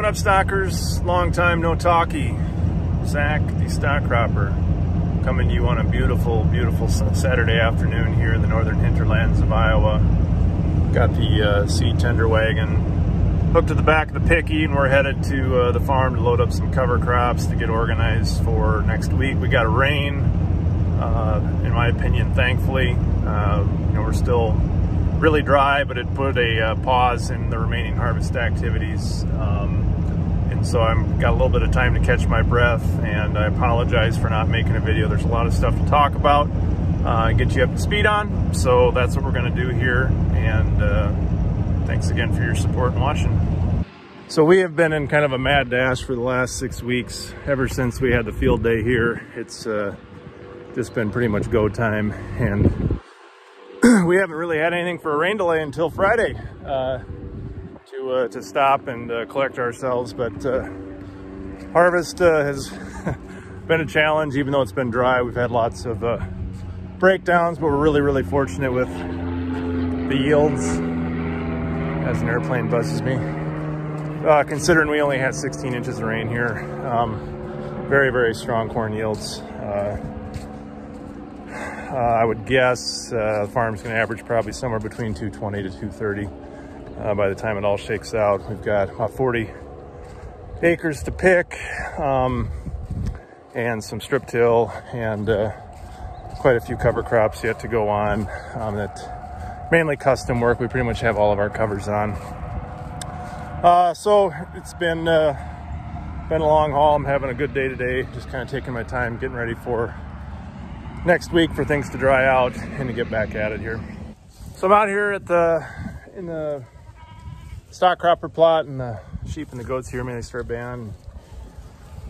up, stockers? Long time no talkie. Zach, the stock cropper, coming to you on a beautiful, beautiful Saturday afternoon here in the northern hinterlands of Iowa. Got the seed tender wagon hooked to the back of the picky, and we're headed to the farm to load up some cover crops to get organized for next week. We got a rain, in my opinion, thankfully. We're still really dry, but it put a pause in the remaining harvest activities. And so I've got a little bit of time to catch my breath, and I apologize for not making a video. There's a lot of stuff to talk about, get you up to speed on. So that's what we're gonna do here. And thanks again for your support and watching. So we have been in kind of a mad dash for the last 6 weeks. Ever since we had the field day here, it's just been pretty much go time. And we haven't really had anything for a rain delay until Friday to stop and collect ourselves. But harvest has been a challenge, even though it's been dry. We've had lots of breakdowns, but we're really fortunate with the yields. As an airplane buzzes me. Considering we only had 16 inches of rain here, very strong corn yields. I would guess the farm's going to average probably somewhere between 220 to 230 by the time it all shakes out. We've got about 40 acres to pick, and some strip till, and quite a few cover crops yet to go on. That mainly custom work. We pretty much have all of our covers on. So it's been a long haul. I'm having a good day today. Just kind of taking my time, getting ready for next week for things to dry out and to get back at it here. So I'm out here in the stock cropper plot, and the sheep and the goats here mainly start band.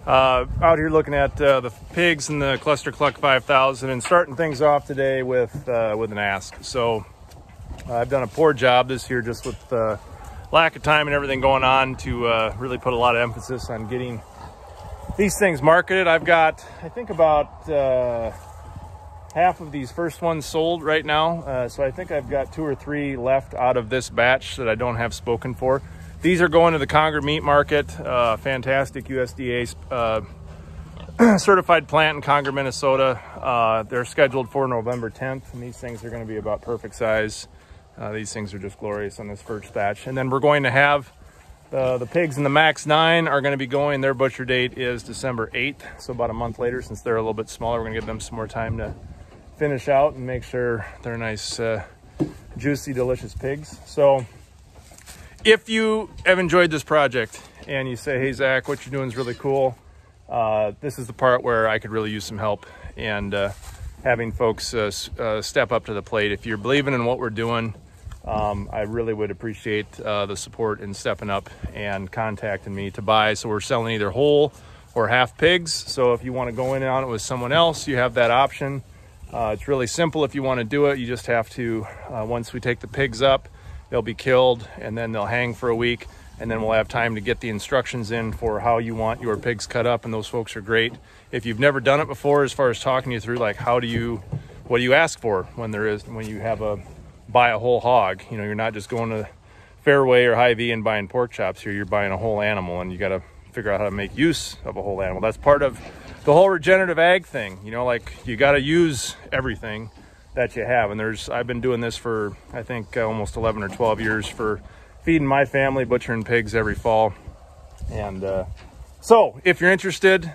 Out here looking at the pigs and the cluster Cluck 5000, and starting things off today with an ask. So I've done a poor job this year, just with lack of time and everything going on, to really put a lot of emphasis on getting these things marketed. I've got, I think, about half of these first ones sold right now. So I think I've got 2 or 3 left out of this batch that I don't have spoken for. These are going to the Conger Meat Market, fantastic USDA certified plant in Conger, Minnesota. They're scheduled for November 10th, and these things are going to be about perfect size. These things are just glorious on this first batch. And then we're going to have the pigs in the Max 9 are going to be going. Their butcher date is December 8th, so about a month later. Since they're a little bit smaller, we're going to give them some more time to finish out and make sure they're nice, juicy, delicious pigs. So if you have enjoyed this project and you say, hey Zach, what you're doing is really cool, this is the part where I could really use some help, and having folks step up to the plate. If you're believing in what we're doing, I really would appreciate the support in stepping up and contacting me to buy. So we're selling either whole or half pigs. So if you want to go in on it with someone else, you have that option. It's really simple. If you want to do it, you just have to, once we take the pigs up, they'll be killed, and then they'll hang for a week, and then we'll have time to get the instructions in for how you want your pigs cut up, and those folks are great. If you've never done it before, as far as talking you through, like, what do you ask for when you have buy a whole hog? You're not just going to Fairway or Hy-Vee and buying pork chops here. You're buying a whole animal, and you got to figure out how to make use of a whole animal. That's part of the whole regenerative ag thing. Like, you got to use everything that you have. And I've been doing this for, I think, almost 11 or 12 years for feeding my family, butchering pigs every fall. And so if you're interested,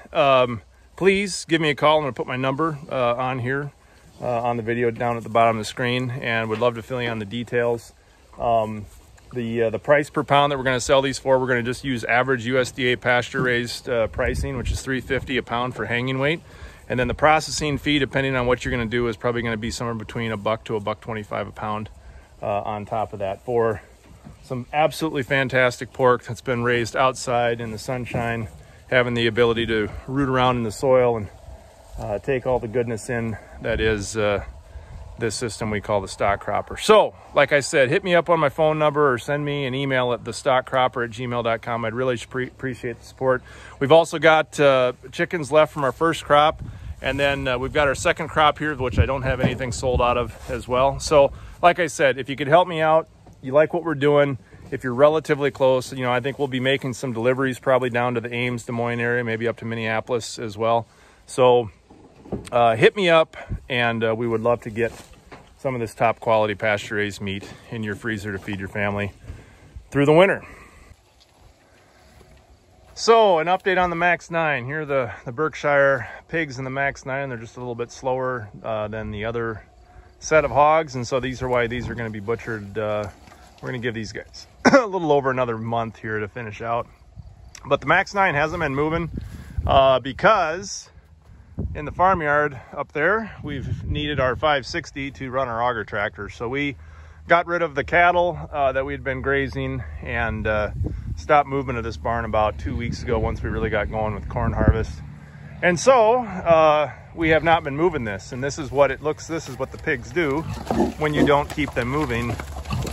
please give me a call. I'm going to put my number on here on the video down at the bottom of the screen, and would love to fill you on the details. The price per pound that we're going to sell these for, we're going to just use average USDA pasture raised pricing, which is $3.50 a pound for hanging weight. And then the processing fee, depending on what you're going to do, is probably going to be somewhere between $1 to $1.25 a pound on top of that, for some absolutely fantastic pork that's been raised outside in the sunshine, having the ability to root around in the soil and take all the goodness in that is this system we call the stock cropper. So like I said, hit me up on my phone number or send me an email at thestockcropper@gmail.com. I'd really appreciate the support. We've also got chickens left from our first crop, and then we've got our second crop here, which I don't have anything sold out of as well. So like I said, if you could help me out, you like what we're doing, if you're relatively close, you know, I think we'll be making some deliveries probably down to the Ames, Des Moines area, maybe up to Minneapolis as well. So hit me up, and we would love to get some of this top quality pasture raised meat in your freezer to feed your family through the winter. So an update on the Max 9. Here are the Berkshire pigs in the Max 9. They're just a little bit slower than the other set of hogs, and so these are why these are going to be butchered. We're going to give these guys a little over another month here to finish out. But the Max 9 hasn't been moving because in the farmyard up there, we've needed our 560 to run our auger tractor. So we got rid of the cattle that we'd been grazing and stopped movement of this barn about 2 weeks ago once we really got going with corn harvest. And so we have not been moving this, and this is what it looks, this is what the pigs do when you don't keep them moving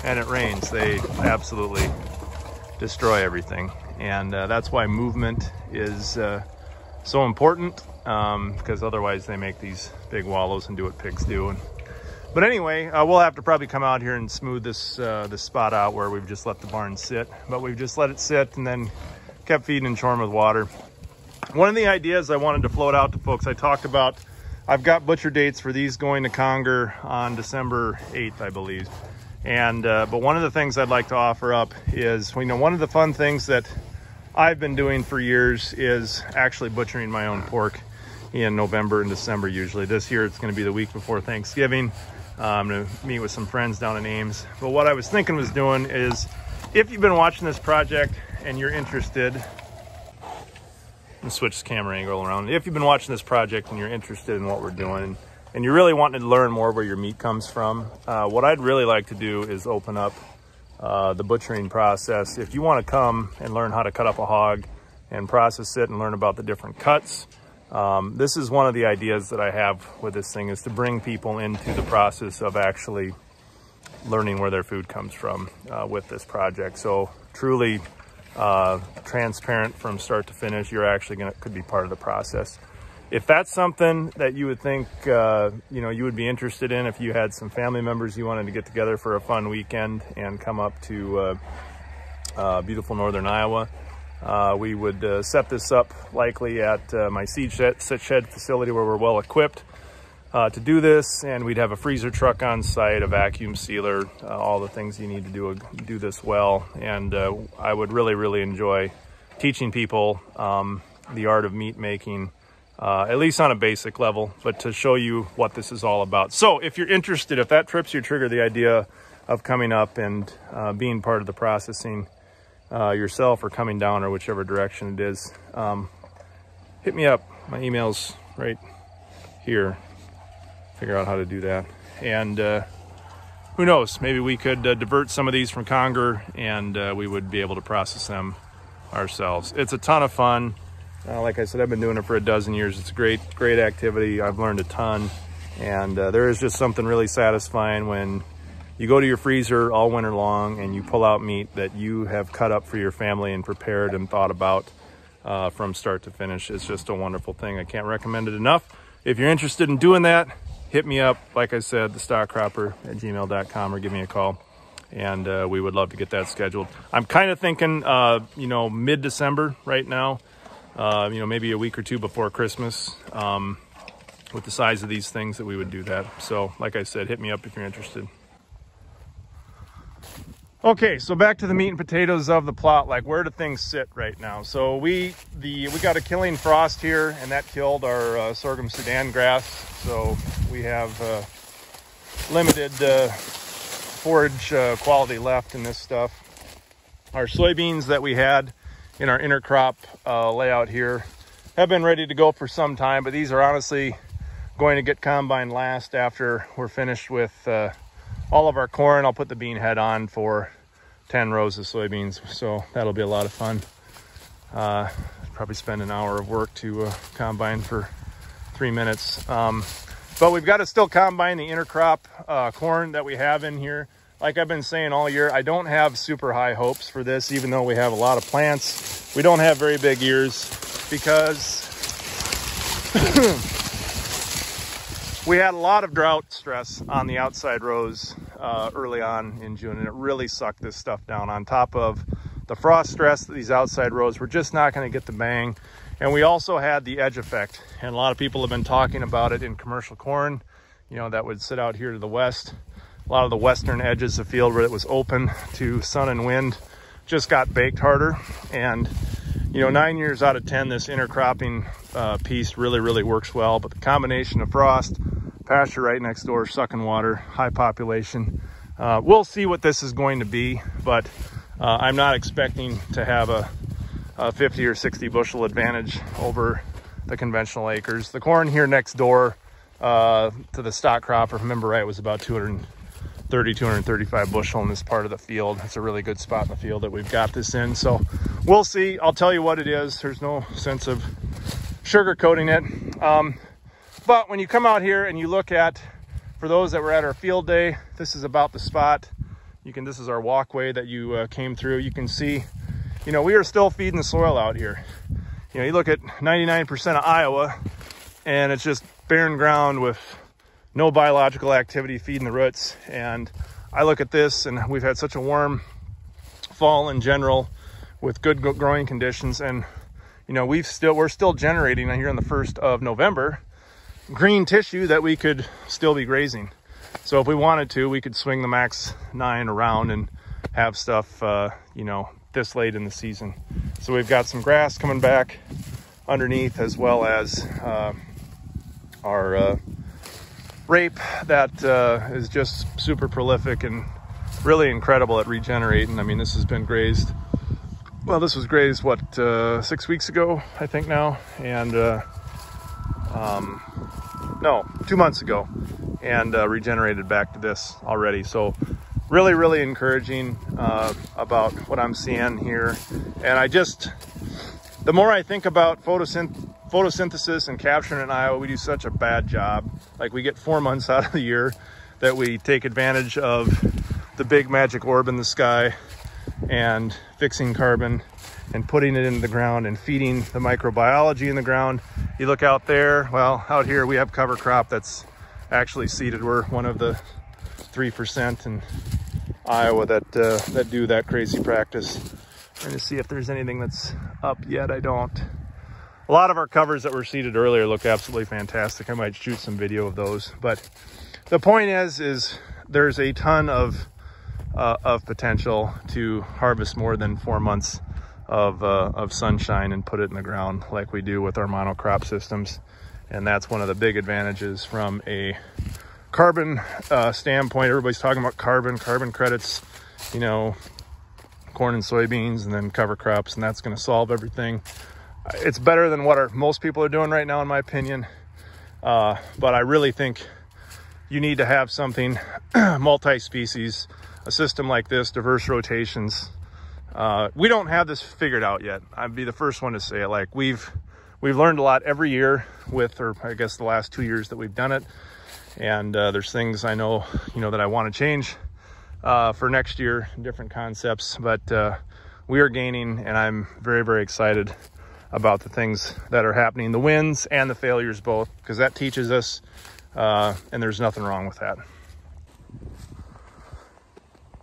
and it rains. They absolutely destroy everything. And that's why movement is so important, because otherwise they make these big wallows and do what pigs do. But anyway, we'll have to probably come out here and smooth this this spot out where we've just let the barn sit. But we've just let it sit and then kept feeding and shoring with water. One of the ideas I wanted to float out to folks, I talked about, I've got butcher dates for these going to Conger on December 8th, I believe. And but one of the things I'd like to offer up is, you know, one of the fun things that I've been doing for years is actually butchering my own pork in November and December usually. This year it's going to be the week before Thanksgiving. I'm going to meet with some friends down in Ames. But what I was thinking was doing is, if you've been watching this project and you're interested, and switch the camera angle around. If you've been watching this project and you're interested in what we're doing and you're really wanting to learn more where your meat comes from, what I'd really like to do is open up the butchering process. If you want to come and learn how to cut up a hog and process it and learn about the different cuts, this is one of the ideas that I have with this thing, is to bring people into the process of actually learning where their food comes from with this project. So truly transparent from start to finish. You're actually could be part of the process. If that's something that you would think you know, you would be interested in, if you had some family members you wanted to get together for a fun weekend and come up to beautiful northern Iowa, we would set this up likely at my seed shed facility where we're well equipped to do this, and we'd have a freezer truck on site, a vacuum sealer, all the things you need to do this well. And I would really enjoy teaching people the art of meat making, at least on a basic level, but to show you what this is all about. So if you're interested, if that trips your trigger, the idea of coming up and being part of the processing yourself, or coming down, or whichever direction it is, hit me up. My email's right here. Figure out how to do that. And who knows, maybe we could divert some of these from Conger, and we would be able to process them ourselves. It's a ton of fun. Like I said, I've been doing it for a dozen years. It's a great activity. I've learned a ton, and there is just something really satisfying when you go to your freezer all winter long and you pull out meat that you have cut up for your family and prepared and thought about from start to finish. It's just a wonderful thing. I can't recommend it enough. If you're interested in doing that, hit me up, like I said, thestockcropper@gmail.com, or give me a call, and we would love to get that scheduled. I'm kind of thinking, you know, mid-December right now, you know, maybe a week or two before Christmas, with the size of these things, that we would do that. So like I said, hit me up if you're interested. Okay, so back to the meat and potatoes of the plot. Like, where do things sit right now? So we got a killing frost here, and that killed our sorghum Sudan grass. So we have limited forage quality left in this stuff. Our soybeans that we had in our intercrop layout here have been ready to go for some time, but these are honestly going to get combined last after we're finished with all of our corn. I'll put the bean head on for 10 rows of soybeans, so that'll be a lot of fun. Probably spend an hour of work to combine for 3 minutes. But we've got to still combine the intercrop corn that we have in here. Like I've been saying all year, I don't have super high hopes for this, even though we have a lot of plants. We don't have very big ears because we had a lot of drought stress on the outside rows early on in June, and it really sucked this stuff down. On top of the frost stress, these outside rows were just not going to get the bang. And we also had the edge effect, and a lot of people have been talking about it in commercial corn, you know, that would sit out here to the west. A lot of the western edges of the field where it was open to sun and wind just got baked harder. And you know, 9 years out of 10, this intercropping piece really works well. But the combination of frost, pasture right next door, sucking water, high population, we'll see what this is going to be. But I'm not expecting to have a 50 or 60 bushel advantage over the conventional acres. The corn here next door to the stock crop, if I remember right, was about 230, 235 bushel in this part of the field. It's a really good spot in the field that we've got this in. So we'll see. I'll tell you what it is. There's no sense of sugarcoating it. But when you come out here and you look at, for those that were at our field day, this is about the spot. This is our walkway that you came through. You can see, you know, we are still feeding the soil out here. You know, you look at 99% of Iowa and it's just barren ground with no biological activity feeding the roots. And I look at this, and we've had such a warm fall in general with good growing conditions. And, you know, we're still generating here on the 1st of November, green tissue that we could still be grazing. So if we wanted to, we could swing the Max 9 around and have stuff, you know, this late in the season. So we've got some grass coming back underneath, as well as our rape that is just super prolific and really incredible at regenerating. I mean, this has been grazed. Well, this was grazed, what, 6 weeks ago, I think now, and no, 2 months ago, and regenerated back to this already. So really encouraging about what I'm seeing here. And the more I think about photosynthesis and capturing in Iowa, we do such a bad job. Like, we get 4 months out of the year that we take advantage of the big magic orb in the sky and fixing carbon and putting it into the ground and feeding the microbiology in the ground. You look out there, well, out here we have cover crop that's actually seeded. We're one of the 3% in Iowa that do that crazy practice. Trying to see if there's anything that's up yet. I don't. A lot of our covers that were seeded earlier look absolutely fantastic. I might shoot some video of those. But the point is there's a ton of potential to harvest more than 4 months of sunshine and put it in the ground like we do with our monocrop systems. And that's one of the big advantages from a carbon standpoint. Everybody's talking about carbon credits, you know, corn and soybeans, and then cover crops, and that's going to solve everything. It's better than what most people are doing right now, in my opinion. But I really think you need to have something multi-species, a system like this, diverse rotations. We don't have this figured out yet. I'd be the first one to say it. Like, we've learned a lot every year or I guess the last 2 years that we've done it. And there's things I know, you know, that I want to change for next year, different concepts. But we are gaining, and I'm very excited about the things that are happening, the wins and the failures both, because that teaches us, and there's nothing wrong with that.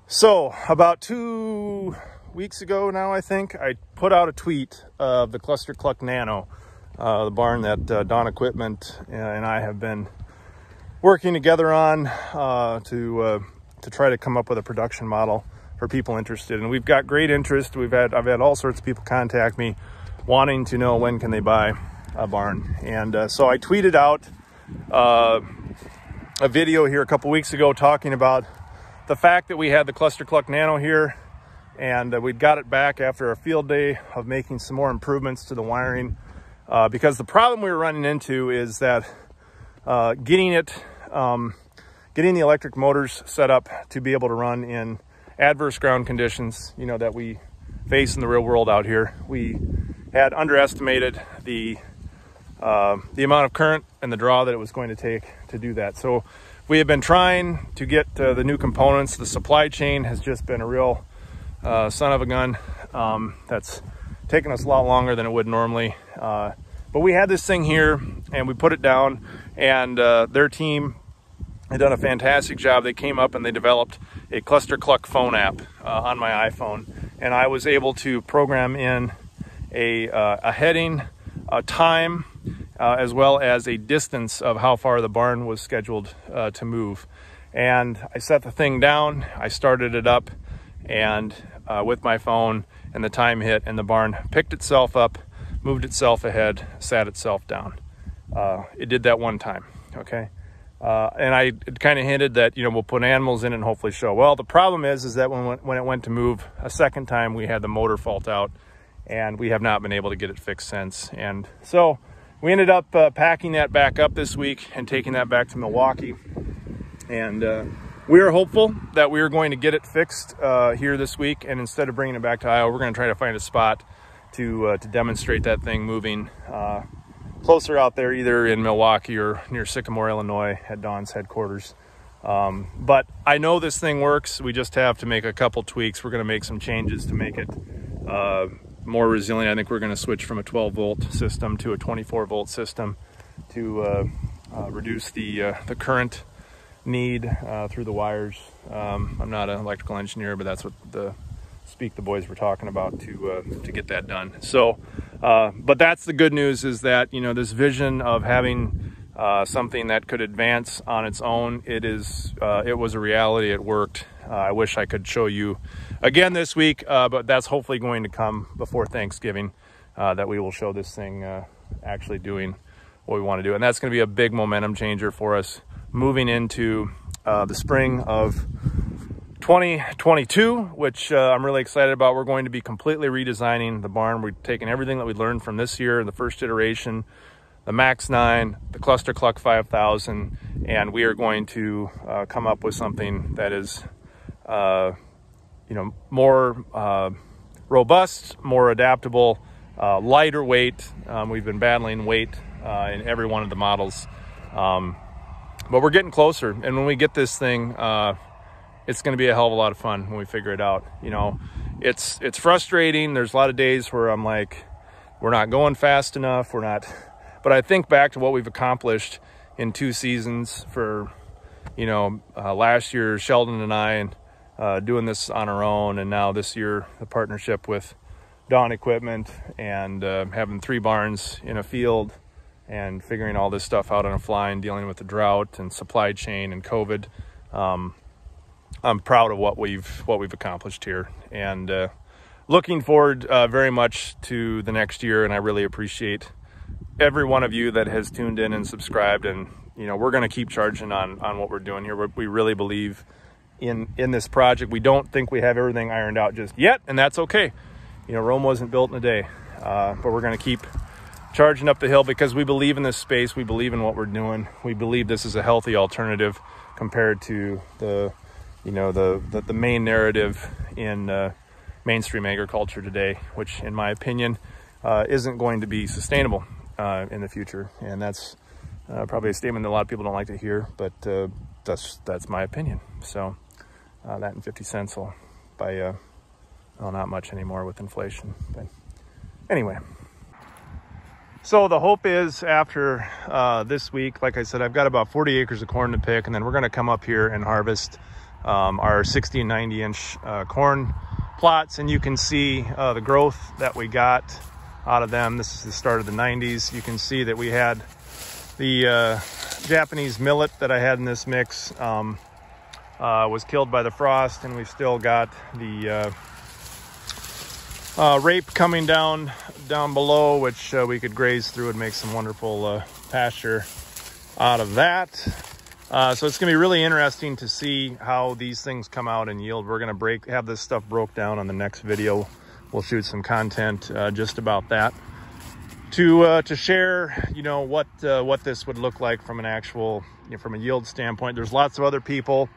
So about 2 weeks ago now, I think, I put out a tweet of the Cluck Nano, the barn that Dawn Equipment and I have been working together on to try to come up with a production model for people interested. And we've got great interest. I've had all sorts of people contact me wanting to know when can they buy a barn. And so I tweeted out a video here a couple weeks ago talking about the fact that we had the Cluck Nano here, and we'd got it back after a field day of making some more improvements to the wiring, because the problem we were running into is that getting the electric motors set up to be able to run in adverse ground conditions, you know, that we face in the real world out here. We had underestimated the amount of current and the draw that it was going to take to do that. So we have been trying to get the new components. The supply chain has just been a real son of a gun. That's taken us a lot longer than it would normally. But we had this thing here and we put it down, and their team They've done a fantastic job. They came up and they developed a cluster Cluck phone app on my iPhone, and I was able to program in a heading, a time, as well as a distance of how far the barn was scheduled to move. And I set the thing down, I started it up, and with my phone, and the time hit, and the barn picked itself up, moved itself ahead, sat itself down. It did that one time, okay? And I kind of hinted that, you know, we'll put animals in and hopefully show. Well, the problem is that when it went to move a second time, we had the motor fault out, and we have not been able to get it fixed since. And so we ended up packing that back up this week and taking that back to Milwaukee. And we are hopeful that we are going to get it fixed here this week. And instead of bringing it back to Iowa, we're going to try to find a spot to demonstrate that thing moving closer out there, either in Milwaukee or near Sycamore, Illinois, at Dawn's headquarters. But I know this thing works. We just have to make a couple tweaks. We're going to make some changes to make it more resilient. I think we're going to switch from a 12-volt system to a 24-volt system to reduce the current need through the wires. I'm not an electrical engineer, but that's what the boys were talking about to get that done. So, but that's the good news, is that, you know, this vision of having something that could advance on its own, it was a reality. It worked. I wish I could show you again this week, but that's hopefully going to come before Thanksgiving, that we will show this thing actually doing what we want to do. And that's going to be a big momentum changer for us moving into the spring of 2022, which I'm really excited about. We're going to be completely redesigning the barn. We've taken everything that we learned from this year, the first iteration, the Max 9, the Cluster Cluck 5000, and we are going to come up with something that is, you know, more robust, more adaptable, lighter weight. We've been battling weight in every one of the models, but we're getting closer. And when we get this thing, it's going to be a hell of a lot of fun when we figure it out. You know, it's frustrating. There's a lot of days where I'm like, we're not going fast enough. We're not, but I think back to what we've accomplished in 2 seasons for, you know, last year, Sheldon and I, and doing this on our own. And now this year, the partnership with Dawn Equipment, and having 3 barns in a field and figuring all this stuff out on a fly and dealing with the drought and supply chain and COVID. I'm proud of what we've accomplished here, and looking forward very much to the next year. And I really appreciate every one of you that has tuned in and subscribed. And, you know, we're going to keep charging on what we're doing here. We really believe in this project. We don't think we have everything ironed out just yet, and that's okay. You know, Rome wasn't built in a day, but we're going to keep charging up the hill because we believe in this space. We believe in what we're doing. We believe this is a healthy alternative compared to the, you know, the main narrative in mainstream agriculture today, which in my opinion isn't going to be sustainable in the future. And that's probably a statement that a lot of people don't like to hear, but that's my opinion. So that and 50 cents will buy well, not much anymore with inflation, but anyway. So the hope is after this week, like I said, I've got about 40 acres of corn to pick, and then we're going to come up here and harvest our 60 and 90 inch corn plots. And you can see the growth that we got out of them. This is the start of the 90s. You can see that we had the Japanese millet that I had in this mix was killed by the frost, and we've still got the rape coming down below, which we could graze through and make some wonderful pasture out of that. So it's gonna be really interesting to see how these things come out in yield. We're gonna have this stuff broke down on the next video. We'll shoot some content just about that to share, you know, what this would look like from an actual, you know, from a yield standpoint. There's lots of other people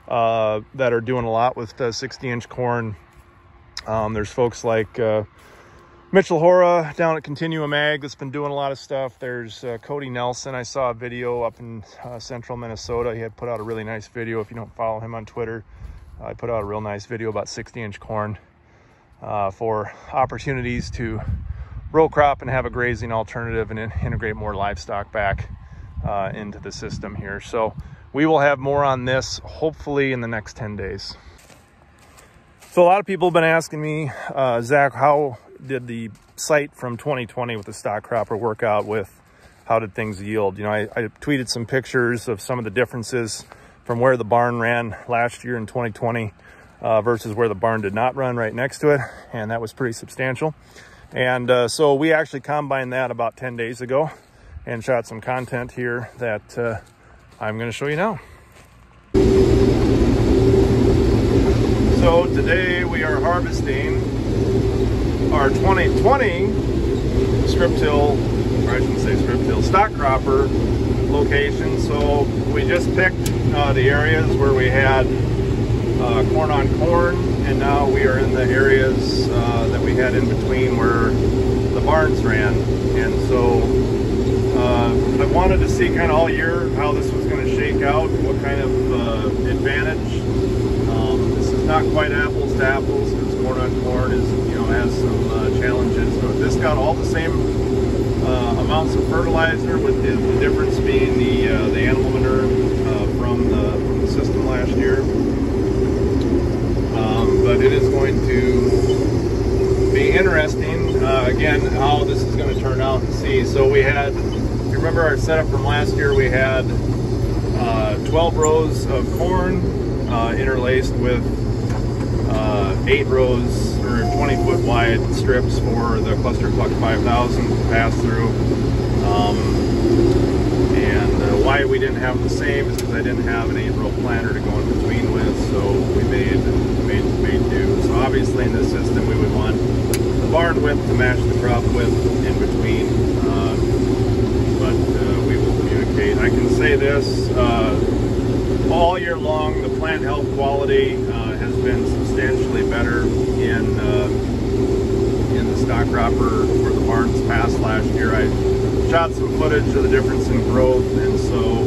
that are doing a lot with 60-inch corn. There's folks like Mitchell Hora down at Continuum Ag that's been doing a lot of stuff. There's Cody Nelson. I saw a video up in central Minnesota. He had put out a really nice video. If you don't follow him on Twitter, I put out a real nice video about 60-inch corn for opportunities to row crop and have a grazing alternative and integrate more livestock back into the system here. So we will have more on this hopefully in the next 10 days. So a lot of people have been asking me, Zach, how did the site from 2020 with the stock cropper work out with how did things yield? You know, I tweeted some pictures of some of the differences from where the barn ran last year in 2020 versus where the barn did not run right next to it. And that was pretty substantial. And so we actually combined that about 10 days ago and shot some content here that I'm going to show you now. So today we are harvesting our 2020 strip till, or I shouldn't say strip till, stock cropper location. So we just picked the areas where we had corn on corn, and now we are in the areas that we had in between where the barns ran. And so I wanted to see kind of all year how this was going to shake out, what kind of advantage. This is not quite apples to apples because corn on corn is, you know, has some challenges. But this got all the same amounts of fertilizer, with the difference being the animal manure from the system last year. But it is going to be interesting, again, how this is going to turn out and see. So we had, if you remember our setup from last year, we had 12 rows of corn interlaced with 8 rows or 20-foot wide strips for the cluster Cluck 5000 to pass through. And why we didn't have the same is because I didn't have an 8-row planter to go in between with, so we made do. So obviously in this system we would want the barn width to match the crop width in between, but we will communicate. I can say this, all year long the plant health quality has been substantially better in the stock cropper where the barns passed last year. I shot some footage of the difference in growth, and so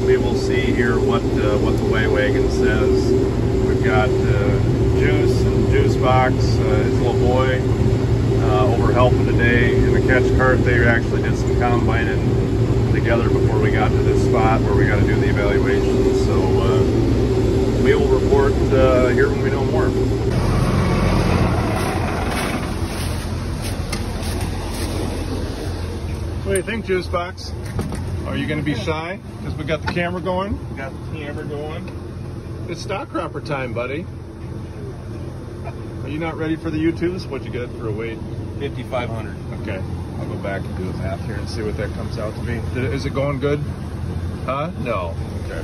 we will see here what the weigh wagon says. We've got Juice and Juice Box, his little boy, over helping today in the catch cart. They actually did some combining together before we got to this spot where we got to do the evaluation. So we will report here when we know more. What do you think, Juice Box? Are you going to be shy because we got the camera going? We got the camera going. It's stock cropper time, buddy. Are you not ready for the YouTubes? What'd you get for a weight? 5,500. Okay, I'll go back and do the math here and see what that comes out to be. Is it going good? Huh? No. Okay.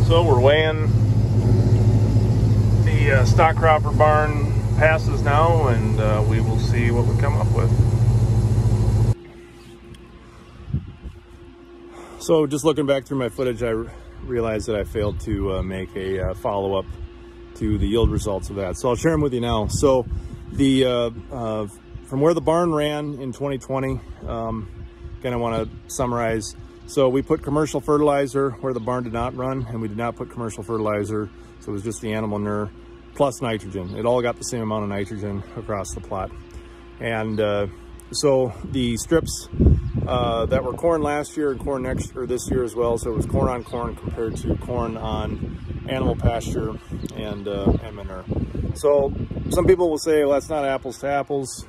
So we're weighing the stock cropper barn passes now, and we will see what we come up with. So just looking back through my footage, I realized that I failed to make a follow-up to the yield results of that. So I'll share them with you now. So the from where the barn ran in 2020, again, I want to summarize. So we put commercial fertilizer where the barn did not run, and we did not put commercial fertilizer. So it was just the animal manure plus nitrogen. It all got the same amount of nitrogen across the plot. And so the strips that were corn last year and corn this year as well. So it was corn on corn compared to corn on animal pasture and manure. So some people will say, well, that's not apples to apples.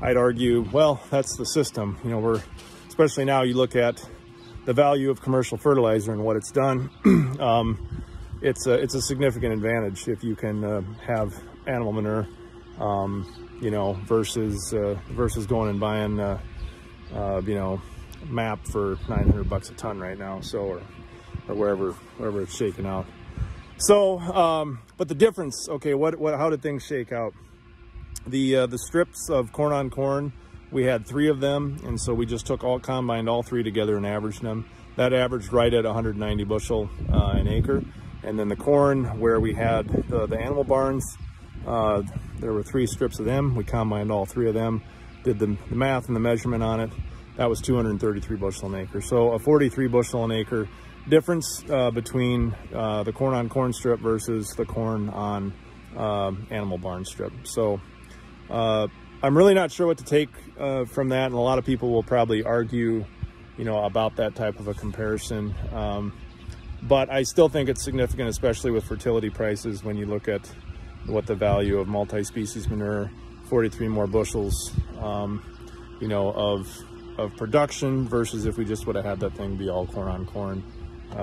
I'd argue, well, that's the system. You know, especially now you look at the value of commercial fertilizer and what it's done. It's a significant advantage if you can have animal manure, you know, versus going and buying, you know, MAP for $900 a ton right now. So, or wherever it's shaking out. So, but the difference, okay, how did things shake out? The strips of corn on corn, we had 3 of them, and so we just combined all 3 together and averaged them. That averaged right at 190 bushel an acre. And then the corn, where we had the animal barns, there were 3 strips of them. We combined all 3 of them, did the math and the measurement on it. That was 233 bushel an acre. So a 43 bushel an acre difference between the corn on corn strip versus the corn on animal barn strip. So I'm really not sure what to take from that, and a lot of people will probably argue, you know, about that type of a comparison. But I still think it's significant, especially with fertility prices, when you look at what the value of multi-species manure, 43 more bushels, you know, of production versus if we just would have had that thing be all corn on corn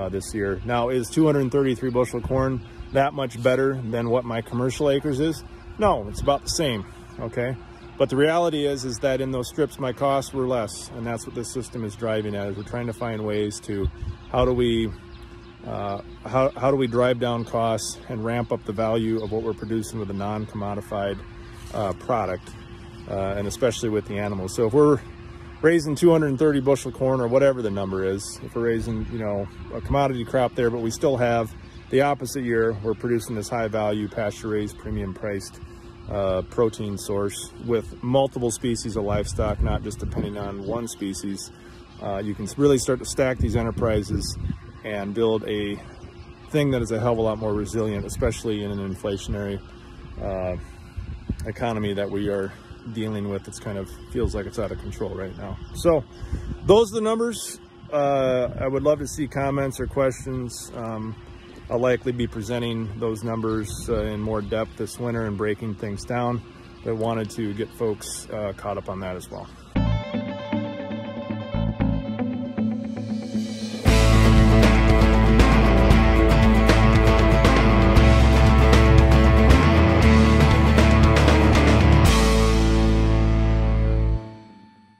this year. Now, is 233 bushel corn that much better than what my commercial acres is? No, it's about the same, okay? But the reality is that in those strips, my costs were less, and that's what this system is driving at. Is we're trying to find ways to, how do we drive down costs and ramp up the value of what we're producing with a non-commodified product, and especially with the animals. So if we're raising 230 bushel corn, or whatever the number is, if we're raising, you know, a commodity crop there, but we still have the opposite year, we're producing this high value, pasture raised, premium priced protein source with multiple species of livestock, not just depending on one species. You can really start to stack these enterprises and build a thing that is a hell of a lot more resilient, especially in an inflationary economy that we are dealing with. It's kind of feels like it's out of control right now. So those are the numbers. I would love to see comments or questions. I'll likely be presenting those numbers in more depth this winter and breaking things down, but wanted to get folks caught up on that as well.